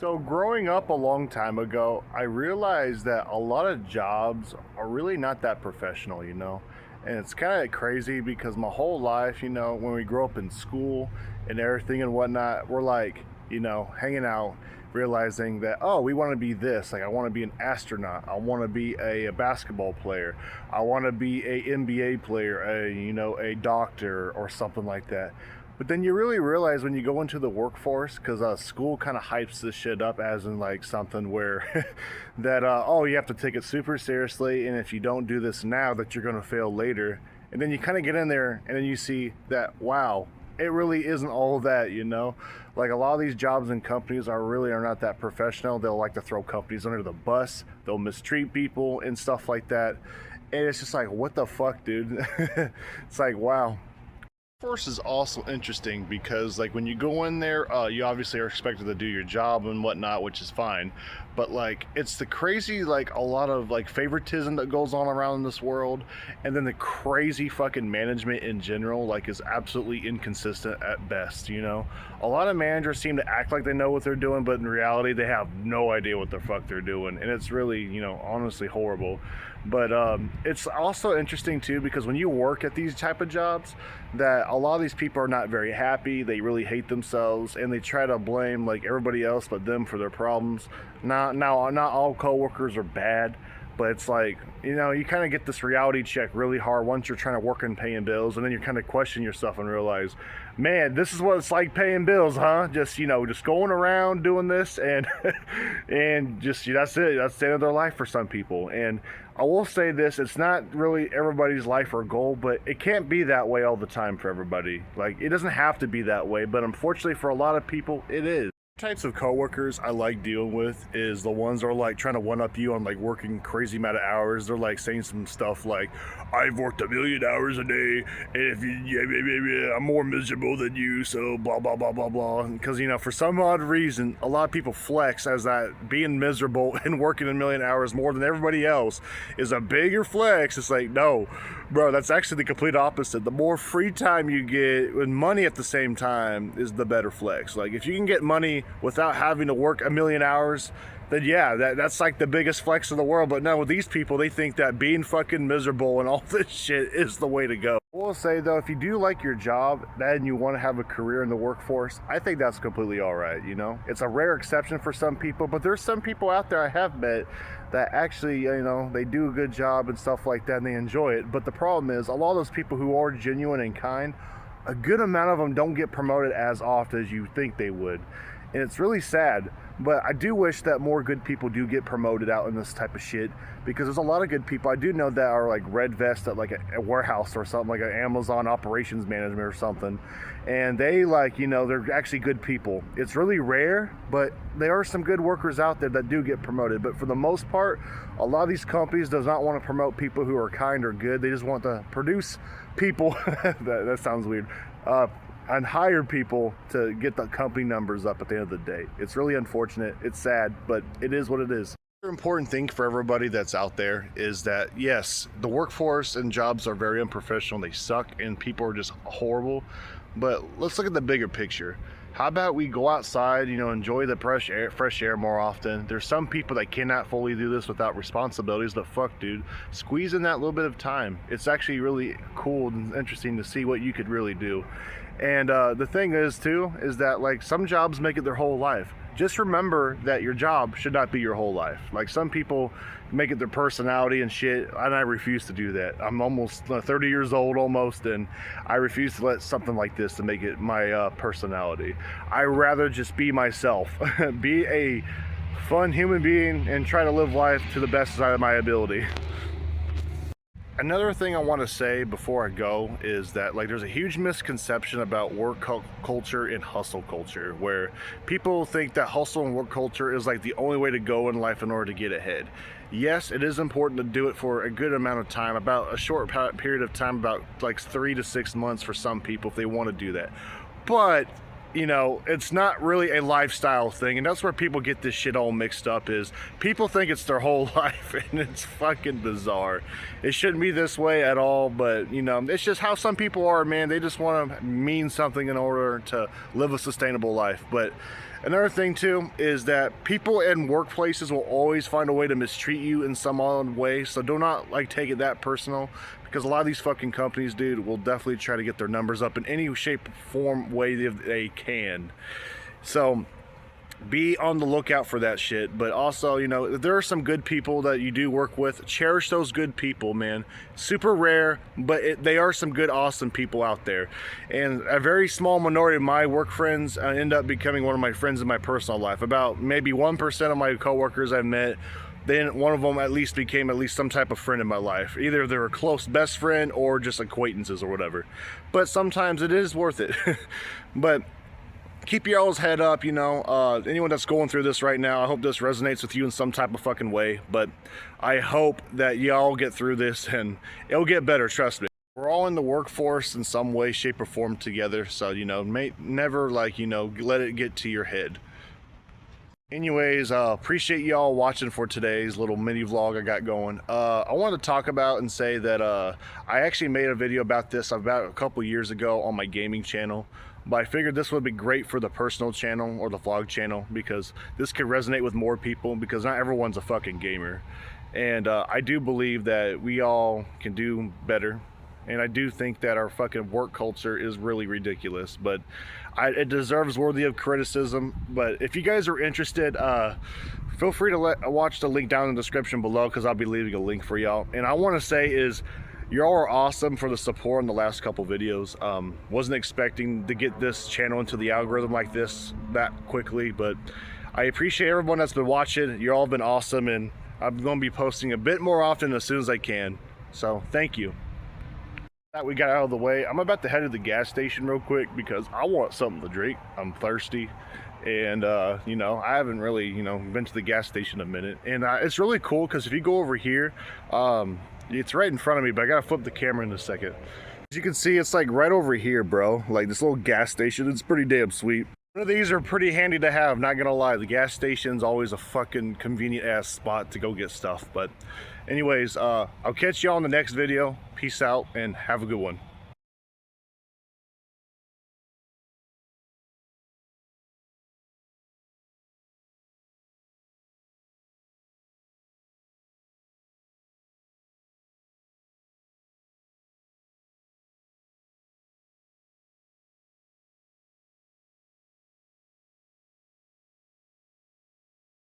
So, growing up a long time ago, I realized that a lot of jobs are really not that professional, And it's kind of crazy because my whole life, when we grow up in school and everything and whatnot, we're like, hanging out, realizing that, oh, we want to be this. Like, I want to be an astronaut. I want to be a basketball player. I want to be a NBA player, a doctor or something like that. But then you really realize when you go into the workforce, because school kind of hypes this shit up as in like something where that, oh, you have to take it super seriously. And if you don't do this now, that you're going to fail later. And then you kind of get in there and then you see that, wow, it really isn't all that. Like a lot of these jobs and companies are not that professional. They'll like to throw companies under the bus. They'll mistreat people and stuff like that. And it's just like, what the fuck, dude? It's like, wow. Workforce is also interesting because like when you go in there, you obviously are expected to do your job and whatnot, which is fine, but like it's the crazy, like a lot of like favoritism that goes on around in this world, and then the crazy fucking management in general like is absolutely inconsistent at best. A lot of managers seem to act like they know what they're doing, but in reality they have no idea what the fuck they're doing, and it's really honestly horrible. But it's also interesting too because when you work at these type of jobs, that a lot of these people are not very happy. They really hate themselves, and they try to blame like everybody else but them for their problems. Now, not all coworkers are bad, but it's like you kind of get this reality check really hard once you're trying to work and paying bills, and then you kind of question yourself and realize, man, this is what it's like paying bills, huh? Just just going around doing this and and just that's it. That's the end of their life for some people. And I will say this, it's not really everybody's life or goal, but it can't be that way all the time for everybody. Like, it doesn't have to be that way, but unfortunately for a lot of people, it is. Types of coworkers I like dealing with is the ones that are like trying to one-up you on like working crazy amount of hours. They're like saying some stuff like, I've worked 1,000,000 hours a day, and if you, I'm more miserable than you, so blah blah blah blah blah. Because for some odd reason, a lot of people flex as that being miserable and working 1,000,000 hours more than everybody else is a bigger flex. It's like, no, bro, that's actually the complete opposite. The more free time you get and money at the same time is the better flex. Like, if you can get money without having to work 1,000,000 hours, then yeah, that's like the biggest flex in the world. But no, with these people, they think that being fucking miserable and all this shit is the way to go. I will say though, if you do like your job and you want to have a career in the workforce, I think that's completely all right. It's a rare exception for some people, but there's some people out there I have met that actually, they do a good job and stuff like that and they enjoy it. But the problem is a lot of those people who are genuine and kind, a good amount of them don't get promoted as often as you think they would. And it's really sad, but I do wish that more good people do get promoted out in this type of shit, because there's a lot of good people I do know that are like red vest at like a warehouse or something, like an Amazon operations management or something, and they they're actually good people. It's really rare, but there are some good workers out there that do get promoted. But for the most part, a lot of these companies does not want to promote people who are kind or good. They just want to produce people that sounds weird, and hire people to get the company numbers up at the end of the day. It's really unfortunate. It's sad, but it is what it is. The important thing for everybody that's out there is that, yes, the workforce and jobs are very unprofessional. They suck and people are just horrible. But let's look at the bigger picture. How about we go outside, enjoy the fresh air more often? There's some people that cannot fully do this without responsibilities, but fuck, dude, squeeze in that little bit of time. It's actually really cool and interesting to see what you could really do. And the thing is too, is that like some jobs make it their whole life. Just remember that your job should not be your whole life. Like some people make it their personality and shit, and I refuse to do that. I'm almost 30 years old almost, and I refuse to let something like this to make it my personality. I rather just be myself, be a fun human being, and try to live life to the best of my ability. Another thing I want to say before I go is that like there's a huge misconception about work culture and hustle culture, where people think that hustle and work culture is like the only way to go in life in order to get ahead. Yes, it is important to do it for a good amount of time, about a short period of time, about like 3 to 6 months for some people if they want to do that. But it's not really a lifestyle thing, and that's where people get this shit all mixed up. Is people think it's their whole life, and it's fucking bizarre. It shouldn't be this way at all, but it's just how some people are, man. They just want to mean something in order to live a sustainable life. But Another thing too is that people in workplaces will always find a way to mistreat you in some odd way, so do not like take it that personal, because a lot of these fucking companies, dude, will definitely try to get their numbers up in any shape, form, way they can. So be on the lookout for that shit. But also, you know, there are some good people that you do work with. Cherish those good people, man. Super rare, but they are some good, awesome people out there. And a very small minority of my work friends end up becoming one of my friends in my personal life. About maybe 1% of my coworkers I've met, then one of them at least became at least some type of friend in my life. Either they're a close best friend or just acquaintances or whatever. But sometimes it is worth it. But keep your all's head up, you know. Anyone that's going through this right now, I hope this resonates with you in some type of fucking way. But I hope that y'all get through this and it'll get better, trust me. We're all in the workforce in some way, shape, or form together. So, you know, never, like, you know, let it get to your head. Anyways, appreciate y'all watching for today's little mini vlog I got going. I wanted to talk about and say that I actually made a video about this about a couple years ago on my gaming channel. But I figured this would be great for the personal channel or the vlog channel, because this could resonate with more people, because not everyone's a fucking gamer. And I do believe that we all can do better. And I do think that our fucking work culture is really ridiculous, but it deserves worthy of criticism. But if you guys are interested, feel free to watch the link down in the description below, because I'll be leaving a link for y'all. And I want to say is, y'all are awesome for the support in the last couple videos. Wasn't expecting to get this channel into the algorithm like this that quickly, but I appreciate everyone that's been watching. You all have been awesome, and I'm going to be posting a bit more often as soon as I can. So thank you. That we got out of the way, I'm about to head to the gas station real quick because I want something to drink. I'm thirsty, and you know, I haven't really, you know, been to the gas station in a minute. And it's really cool because if you go over here, it's right in front of me, but I gotta flip the camera in a second. As you can see, it's like right over here, bro. Like this little gas station. It's pretty damn sweet. One of these are pretty handy to have, not gonna lie. The gas station's always a fucking convenient ass spot to go get stuff. But anyways, I'll catch y'all in the next video. Peace out and have a good one.